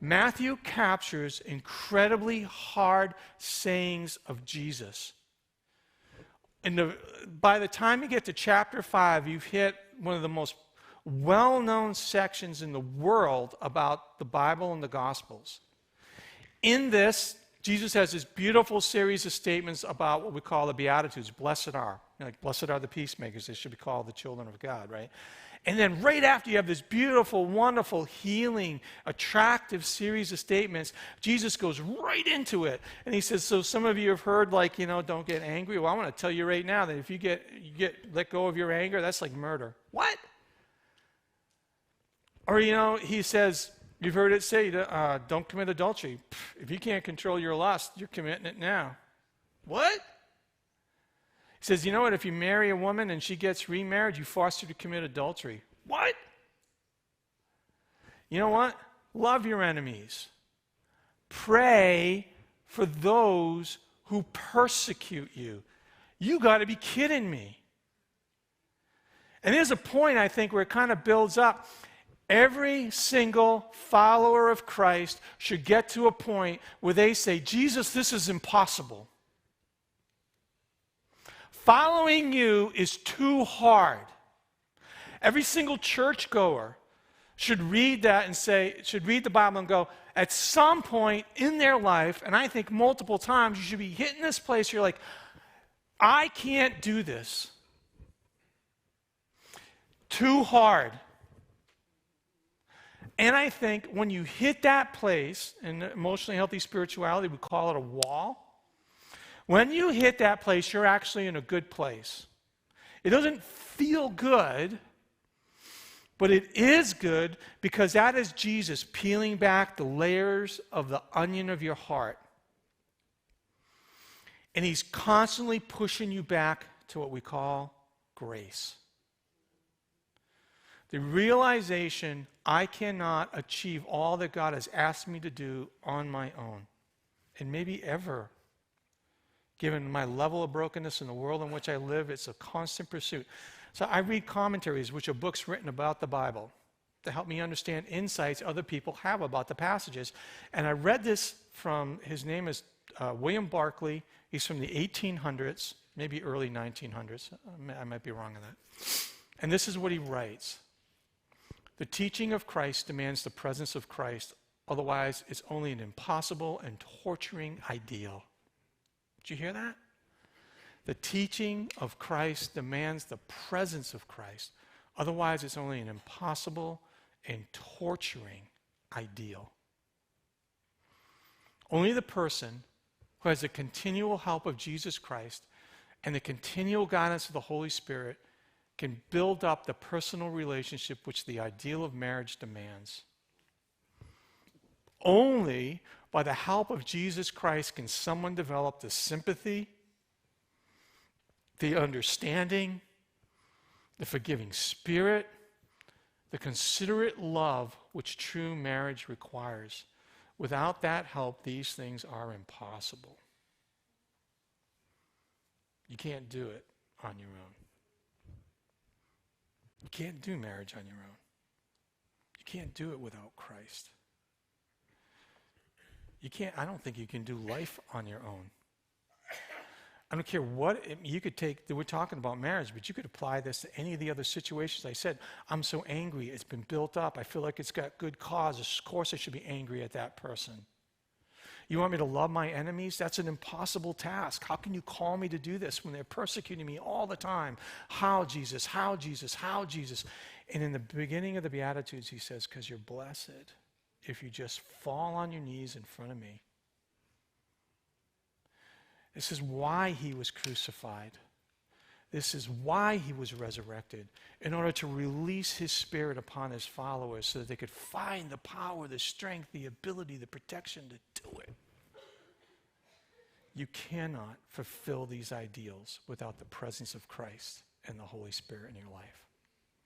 Matthew captures incredibly hard sayings of Jesus. By the time you get to chapter 5, you've hit one of the most well-known sections in the world about the Bible and the Gospels. In this, Jesus has this beautiful series of statements about what we call the Beatitudes. Blessed are. Like, blessed are the peacemakers. They should be called the children of God, right? And then right after you have this beautiful, wonderful, healing, attractive series of statements, Jesus goes right into it. And he says, so some of you have heard, like, don't get angry. Well, I want to tell you right now that if you get let go of your anger, that's like murder. What? Or, he says, you've heard it say, don't commit adultery. If you can't control your lust, you're committing it now. What? He says, you know what, if you marry a woman and she gets remarried, you force her to commit adultery. What? You know what? Love your enemies. Pray for those who persecute you. You got to be kidding me. And there's a point, I think, where it kind of builds up. Every single follower of Christ should get to a point where they say, Jesus, this is impossible. Following you is too hard. Every single churchgoer should read that and should read the Bible and go, at some point in their life, and I think multiple times, you should be hitting this place where you're like, I can't do this. Too hard. And I think when you hit that place, in emotionally healthy spirituality, we call it a wall. When you hit that place, you're actually in a good place. It doesn't feel good, but it is good because that is Jesus peeling back the layers of the onion of your heart. And he's constantly pushing you back to what we call grace. The realization I cannot achieve all that God has asked me to do on my own, and maybe ever. Given my level of brokenness in the world in which I live, it's a constant pursuit. So I read commentaries, which are books written about the Bible, to help me understand insights other people have about the passages. And I read this from, his name is William Barclay. He's from the 1800s, maybe early 1900s. I might be wrong on that. And this is what he writes. The teaching of Christ demands the presence of Christ. Otherwise, it's only an impossible and torturing ideal. Did you hear that? The teaching of Christ demands the presence of Christ. Otherwise, it's only an impossible and torturing ideal. Only the person who has the continual help of Jesus Christ and the continual guidance of the Holy Spirit can build up the personal relationship which the ideal of marriage demands. Only by the help of Jesus Christ can someone develop the sympathy, the understanding, the forgiving spirit, the considerate love which true marriage requires. Without that help, these things are impossible. You can't do it on your own. You can't do marriage on your own. You can't do it without Christ. I don't think you can do life on your own. I don't care what, you could take, we're talking about marriage, but you could apply this to any of the other situations. I said, I'm so angry, it's been built up, I feel like it's got good cause, of course I should be angry at that person. You want me to love my enemies? That's an impossible task. How can you call me to do this when they're persecuting me all the time? How, Jesus? How, Jesus? How, Jesus? And in the beginning of the Beatitudes, he says, because you're blessed if you just fall on your knees in front of me. This is why he was crucified. This is why he was resurrected, in order to release his spirit upon his followers so that they could find the power, the strength, the ability, the protection to do it. You cannot fulfill these ideals without the presence of Christ and the Holy Spirit in your life.